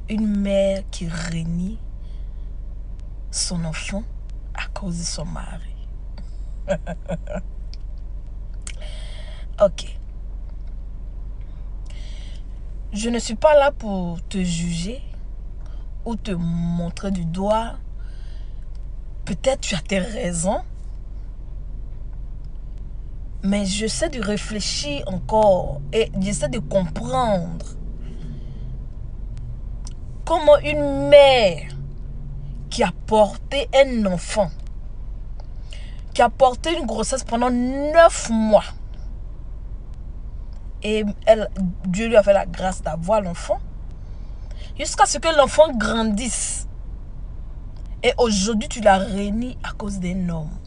Une mère qui renie son enfant à cause de son mari. Ok. Je ne suis pas là pour te juger ou te montrer du doigt. Peut-être tu as tes raisons. Mais j'essaie de réfléchir encore et j'essaie de comprendre comment une mère qui a porté un enfant, qui a porté une grossesse pendant 9 mois, et Dieu lui a fait la grâce d'avoir l'enfant, jusqu'à ce que l'enfant grandisse. Et aujourd'hui, tu l'as réuni à cause d'un homme.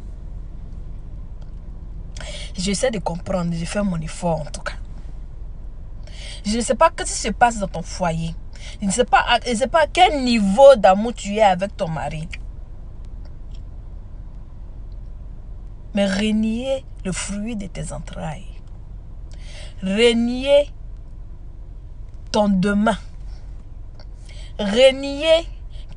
J'essaie de comprendre, j'ai fait mon effort en tout cas. Je ne sais pas ce qui se passe dans ton foyer. Je ne sais pas à quel niveau d'amour tu es avec ton mari. Mais renier le fruit de tes entrailles. Renier ton demain. Renier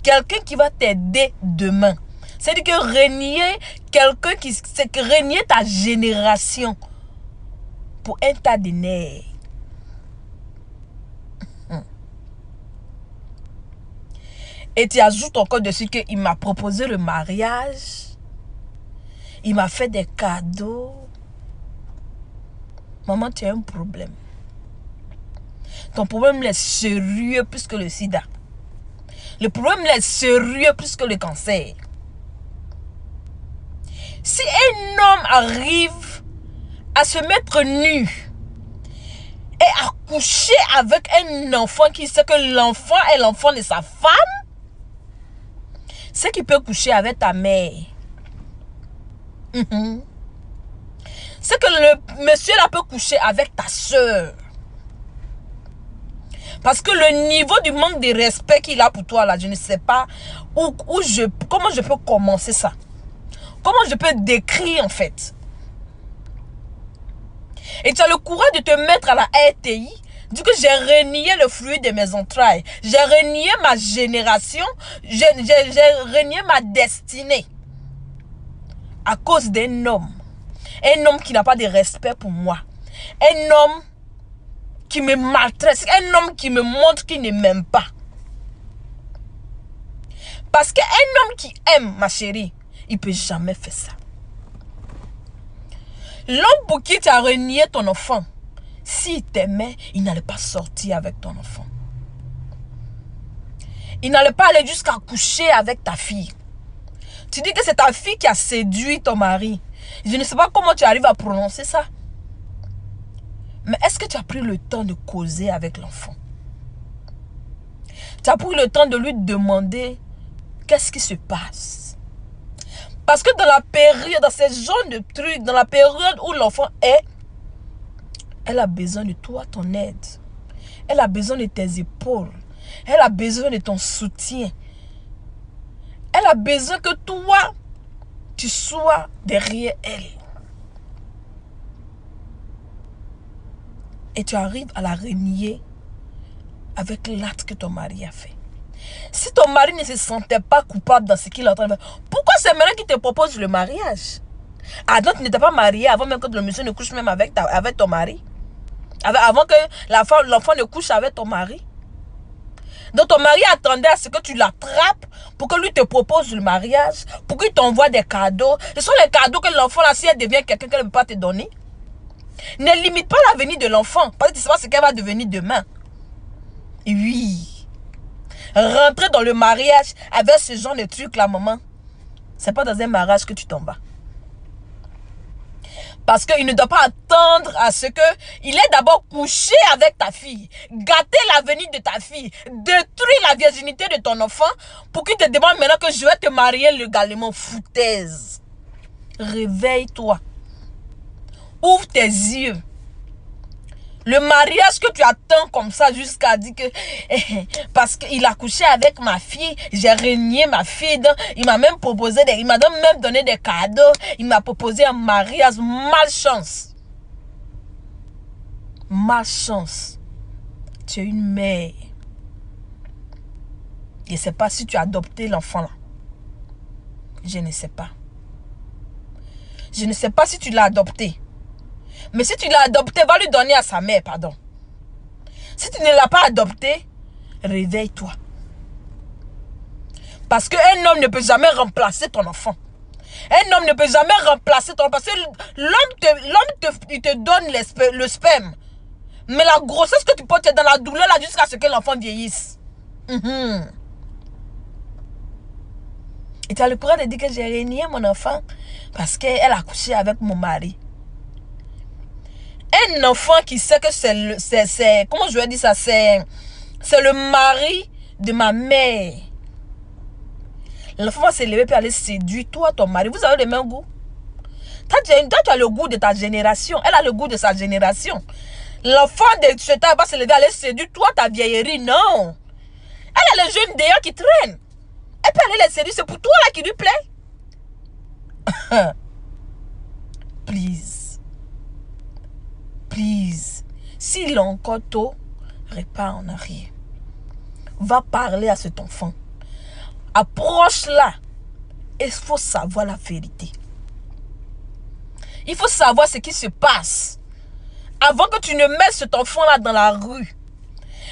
quelqu'un qui va t'aider demain. C'est-à-dire que renier quelqu'un c'est que renier ta génération pour un tas de nerfs. Et tu ajoutes encore dessus qu'il m'a proposé le mariage. Il m'a fait des cadeaux. Maman, tu as un problème. Ton problème est sérieux plus que le sida. Le problème est sérieux plus que le cancer. Si un homme arrive à se mettre nu et à coucher avec un enfant qui sait que l'enfant est l'enfant de sa femme, c'est qu'il peut coucher avec ta mère. C'est que le monsieur là peut coucher avec ta soeur. Parce que le niveau du manque de respect qu'il a pour toi là, je ne sais pas comment je peux commencer ça. Comment je peux décrire en fait. Et tu as le courage de te mettre à la RTI, dis que j'ai renié le fruit de mes entrailles. J'ai renié ma génération, j'ai renié ma destinée. À cause d'un homme. Un homme qui n'a pas de respect pour moi. Un homme qui me maltraite. Un homme qui me montre qu'il ne m'aime pas. Parce qu'un homme qui aime, ma chérie, il ne peut jamais faire ça. L'homme pour qui tu as renié ton enfant, s'il t'aimait, il n'allait pas sortir avec ton enfant. Il n'allait pas aller jusqu'à coucher avec ta fille. Tu dis que c'est ta fille qui a séduit ton mari. Je ne sais pas comment tu arrives à prononcer ça. Mais est-ce que tu as pris le temps de causer avec l'enfant? Tu as pris le temps de lui demander qu'est-ce qui se passe? Parce que dans la période, dans ces genres de trucs, dans la période où l'enfant est, elle a besoin de toi, ton aide. Elle a besoin de tes épaules. Elle a besoin de ton soutien. Elle a besoin que toi, tu sois derrière elle. Et tu arrives à la renier avec l'acte que ton mari a fait. Si ton mari ne se sentait pas coupable dans ce qu'il est en train de faire, pourquoi c'est maintenant qu'il te propose le mariage? Adam, tu n'étais pas marié avant même que le monsieur ne couche même avec ton mari. Avant que l'enfant ne couche avec ton mari. Donc ton mari attendait à ce que tu l'attrapes pour que lui te propose le mariage, pour qu'il t'envoie des cadeaux. Ce sont les cadeaux que l'enfant, là, si elle devient quelqu'un qu'elle ne peut pas te donner. Ne limite pas l'avenir de l'enfant, parce que tu ne sais pas ce qu'elle va devenir demain. Oui. Rentrer dans le mariage avec ce genre de truc là, maman, c'est pas dans un mariage que tu t'en vas. Parce qu'il ne doit pas attendre à ce que il ait d'abord couché avec ta fille, gâté l'avenir de ta fille, détruit la virginité de ton enfant pour qu'il te demande maintenant que je vais te marier légalement. Foutaise. Réveille-toi. Ouvre tes yeux. Le mariage que tu attends comme ça jusqu'à dire que parce qu'il a couché avec ma fille, j'ai renié ma fille, donc il m'a même proposé, il m'a même donné des cadeaux, il m'a proposé un mariage, malchance. Malchance. Tu es une mère. Je ne sais pas si tu as adopté l'enfant là. Je ne sais pas. Je ne sais pas si tu l'as adopté. Mais si tu l'as adopté, va lui donner à sa mère, pardon. Si tu ne l'as pas adopté, réveille-toi. Parce qu'un homme ne peut jamais remplacer ton enfant. Un homme ne peut jamais remplacer ton enfant. Parce que l'homme te donne le sperme. Mais la grossesse que tu portes, c'est dans la douleur là jusqu'à ce que l'enfant vieillisse. Et tu as le courage de dire que j'ai renié mon enfant parce qu'elle a couché avec mon mari. Un enfant qui sait que c'est comment je vais dire ça, c'est le mari de ma mère. L'enfant va s'élever et aller séduire toi, ton mari. Vous avez le même goût. Toi, tu as le goût de ta génération. Elle a le goût de sa génération. L'enfant de ce temps va s'élever et aller séduire toi, ta vieillerie. Non. Elle a le jeune d'ailleurs qui traîne. Elle peut aller les séduire. C'est pour toi là qui lui plaît. Please. Please. S'il est encore tôt, repars en arrière. Va parler à cet enfant. Approche-la. Il faut savoir la vérité. Il faut savoir ce qui se passe. Avant que tu ne mettes cet enfant-là dans la rue.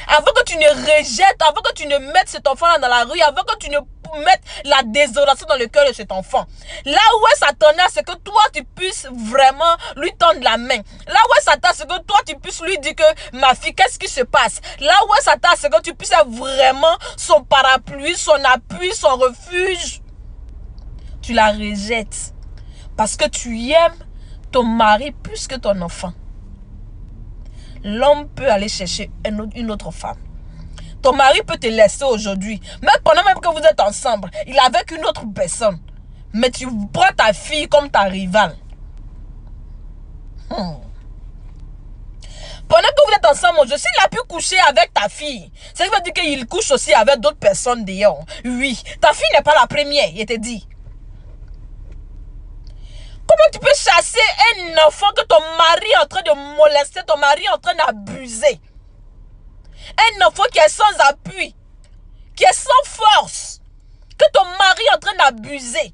Avant que tu ne rejettes, avant que tu ne mettes cet enfant-là dans la rue, avant que tu ne mettes la désolation dans le cœur de cet enfant. Là où elle s'attendait à ce que toi, tu puisses vraiment lui tendre la main. Là où elle s'attend à ce que toi, tu puisses lui dire que ma fille, qu'est-ce qui se passe? Là où elle s'attend à ce que tu puisses être vraiment son parapluie, son appui, son refuge. Tu la rejettes. Parce que tu aimes ton mari plus que ton enfant. L'homme peut aller chercher une autre femme. Ton mari peut te laisser aujourd'hui. Même pendant même que vous êtes ensemble, il est avec une autre personne. Mais tu prends ta fille comme ta rivale. Pendant que vous êtes ensemble aujourd'hui, s'il a pu coucher avec ta fille, ça veut dire qu'il couche aussi avec d'autres personnes d'ailleurs. Oui, ta fille n'est pas la première, il te dit. Comment tu peux chasser un enfant que ton mari est en train de molester, ton mari est en train d'abuser? Un enfant qui est sans appui, qui est sans force, que ton mari est en train d'abuser.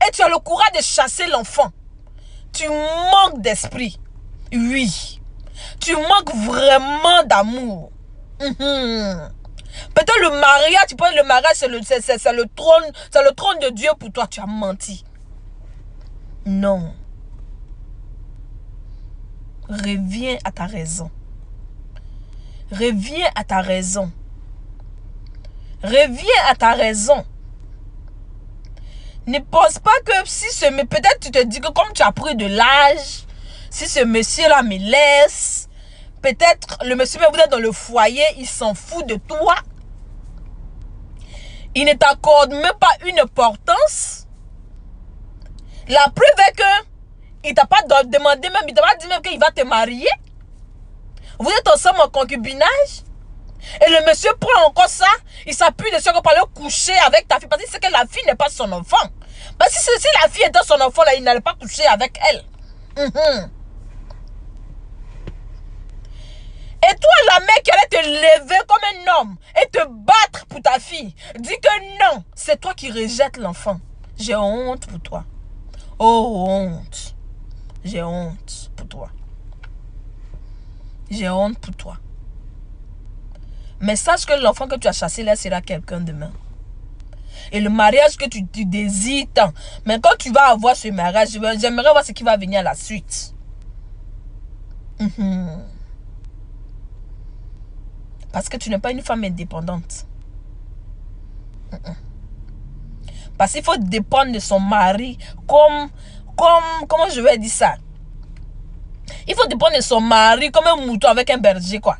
Et tu as le courage de chasser l'enfant. Tu manques d'esprit. Oui. Tu manques vraiment d'amour. Peut-être le mariage, tu penses le mariage c'est le trône de Dieu pour toi. Tu as menti. Non. Reviens à ta raison. Reviens à ta raison. Reviens à ta raison. Ne pense pas que si peut-être tu te dis que comme tu as pris de l'âge, si ce monsieur-là me laisse, peut-être le monsieur, vous êtes dans le foyer, il s'en fout de toi. Il ne t'accorde même pas une importance. La preuve est que il t'a pas demandé même, il t'a pas dit même qu'il va te marier. Vous êtes ensemble en concubinage. Et le monsieur prend encore ça. Il s'appuie dessus pour aller coucher avec ta fille. Parce qu'il sait que la fille n'est pas son enfant. Parce que si la fille était son enfant, là, il n'allait pas coucher avec elle. Et toi, la mère qui allait te lever comme un homme et te battre pour ta fille, dis que non, c'est toi qui rejettes l'enfant. J'ai honte pour toi. Oh, honte. J'ai honte pour toi. J'ai honte pour toi. Mais sache que l'enfant que tu as chassé là sera quelqu'un demain. Et le mariage que tu désires tant. Mais quand tu vas avoir ce mariage, j'aimerais voir ce qui va venir à la suite. Parce que tu n'es pas une femme indépendante. Parce qu'il faut dépendre de son mari comment je vais dire ça? Il faut dépendre de son mari comme un mouton avec un berger, quoi.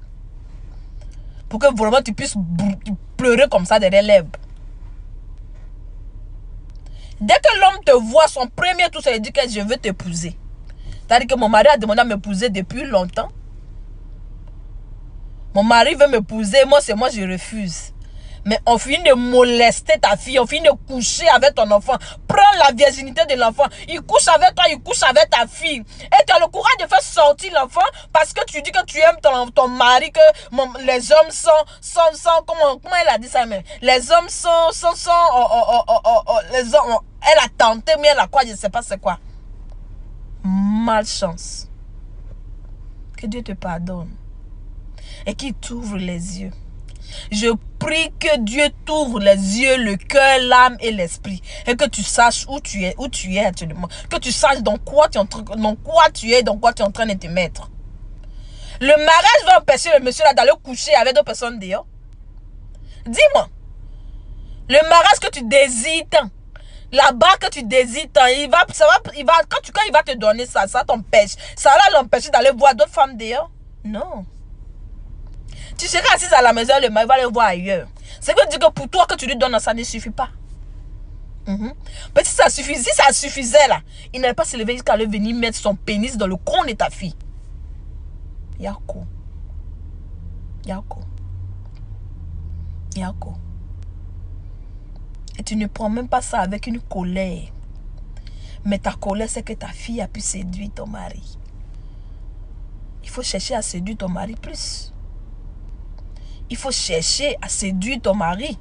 Pour que vraiment tu puisses pleurer comme ça derrière l'herbe. Dès que l'homme te voit, son premier tour, ça veut dire que je veux t'épouser. C'est-à-dire que mon mari a demandé à m'épouser depuis longtemps. Mon mari veut m'épouser, moi je refuse. Mais on finit de molester ta fille, on finit de coucher avec ton enfant. Prends la virginité de l'enfant. Il couche avec toi, il couche avec ta fille. Et tu as le courage de faire sortir l'enfant parce que tu dis que tu aimes ton mari, que les hommes sont comment elle a dit ça, mais les hommes les hommes, elle a tenté, mais elle a quoi, je ne sais pas c'est quoi. Malchance. Que Dieu te pardonne. Et qu'il t'ouvre les yeux. Je prie que Dieu t'ouvre les yeux, le cœur, l'âme et l'esprit. Et que tu saches où tu es actuellement. Que tu saches dans quoi tu es, dans quoi tu es en train de te mettre. Le mariage va empêcher le monsieur là d'aller coucher avec d'autres personnes dehors. Dis-moi. Le mariage que tu désires tant, la barre que tu désires tant, quand il va te donner ça t'empêche. Ça va l'empêcher d'aller voir d'autres femmes dehors. Non. Tu seras assise à la maison, le mari va aller voir ailleurs. C'est que dire que pour toi que tu lui donnes, ça ne suffit pas. Mais si ça suffisait là, il n'allait pas se lever jusqu'à aller venir mettre son pénis dans le con de ta fille. Yako. Et tu ne prends même pas ça avec une colère. Mais ta colère, c'est que ta fille a pu séduire ton mari. Il faut chercher à séduire ton mari plus. Il faut chercher à séduire ton mari.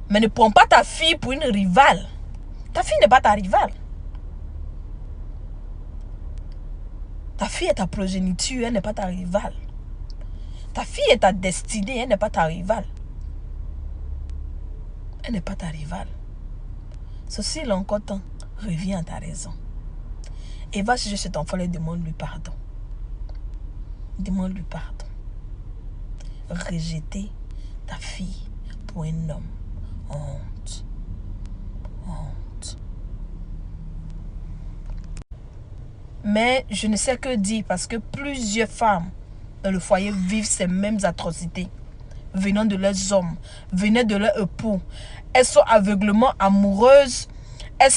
Mais ne prends pas ta fille pour une rivale. Ta fille n'est pas ta rivale. Ta fille est ta progéniture, elle n'est pas ta rivale. Ta fille est ta destinée, elle n'est pas ta rivale. Elle n'est pas ta rivale. Ceci l'encore temps, reviens à ta raison. Et va chercher cet enfant et demande-lui pardon. Demande-lui pardon. Rejeter ta fille pour un homme. Honte. Honte. Mais je ne sais que dire parce que plusieurs femmes dans le foyer vivent ces mêmes atrocités venant de leurs hommes, venant de leur époux. Elles sont aveuglement amoureuses. Elles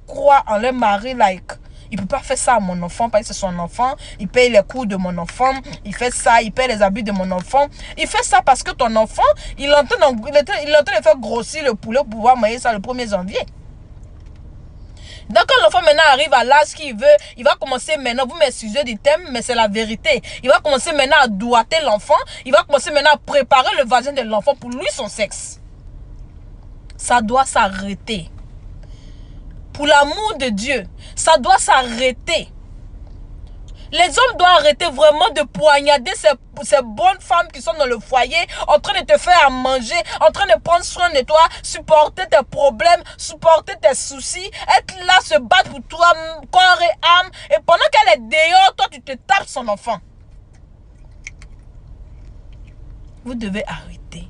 croient en leur mari like. Il ne peut pas faire ça à mon enfant parce que c'est son enfant. Il paye les cours de mon enfant. Il fait ça, il paye les habits de mon enfant. Il fait ça parce que ton enfant, il est en train de faire grossir le poulet pour pouvoir manger ça le 1er janvier. Donc quand l'enfant maintenant arrive à l'âge qu'il veut, il va commencer maintenant, vous m'excusez du thème, mais c'est la vérité. Il va commencer maintenant à doigter l'enfant. Il va commencer maintenant à préparer le vagin de l'enfant pour lui, son sexe. Ça doit s'arrêter. Pour l'amour de Dieu, ça doit s'arrêter. Les hommes doivent arrêter vraiment de poignarder ces bonnes femmes qui sont dans le foyer, en train de te faire à manger, en train de prendre soin de toi, supporter tes problèmes, supporter tes soucis, être là, se battre pour toi, corps et âme. Et pendant qu'elle est dehors, toi, tu te tapes son enfant. Vous devez arrêter.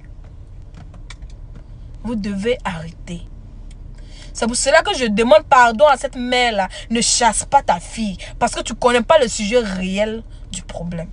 Vous devez arrêter. C'est pour cela que je demande pardon à cette mère-là. Ne chasse pas ta fille. Parce que tu ne connais pas le sujet réel du problème.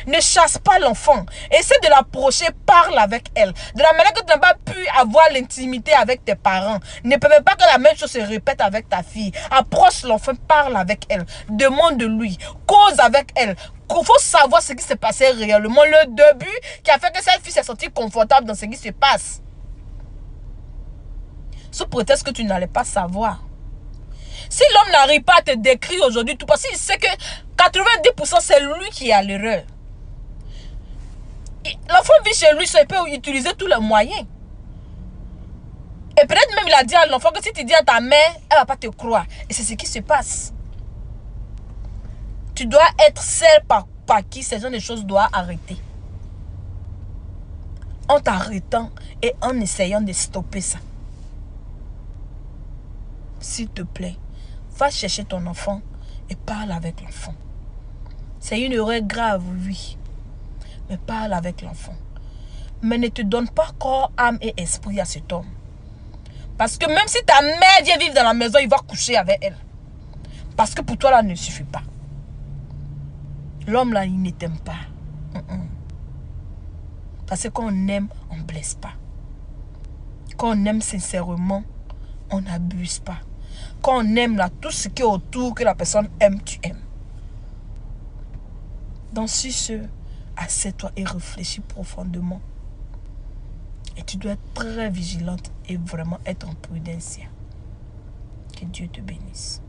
Ne chasse pas l'enfant. Essaie de l'approcher, parle avec elle. De la manière que tu n'as pas pu avoir l'intimité avec tes parents. Ne permets pas que la même chose se répète avec ta fille. Approche l'enfant, parle avec elle. Demande-lui. Cause avec elle. Il faut savoir ce qui s'est passé réellement. Le début qui a fait que cette fille s'est sentie confortable dans ce qui se passe. Sous prétexte que tu n'allais pas savoir. Si l'homme n'arrive pas à te décrire aujourd'hui tout, parce qu'il sait que 90% c'est lui qui est à l'erreur. L'enfant vit chez lui, il peut utiliser tous les moyens. Et peut-être même il a dit à l'enfant que si tu dis à ta mère, elle ne va pas te croire. Et c'est ce qui se passe. Tu dois être celle par qui ces genre de choses doivent arrêter. En t'arrêtant et en essayant de stopper ça. S'il te plaît, va chercher ton enfant et parle avec l'enfant. C'est une erreur grave, oui. Mais parle avec l'enfant. Mais ne te donne pas corps, âme et esprit à cet homme. Parce que même si ta mère vient vivre dans la maison, il va coucher avec elle. Parce que pour toi, là, ne suffit pas. L'homme, là, il ne t'aime pas. Parce que quand on aime, on ne blesse pas. Quand on aime sincèrement, on n'abuse pas. Quand on aime là, tout ce qui est autour que la personne aime, tu aimes. Donc si assieds-toi et réfléchis profondément. Et tu dois être très vigilante et vraiment être en prudence. Que Dieu te bénisse.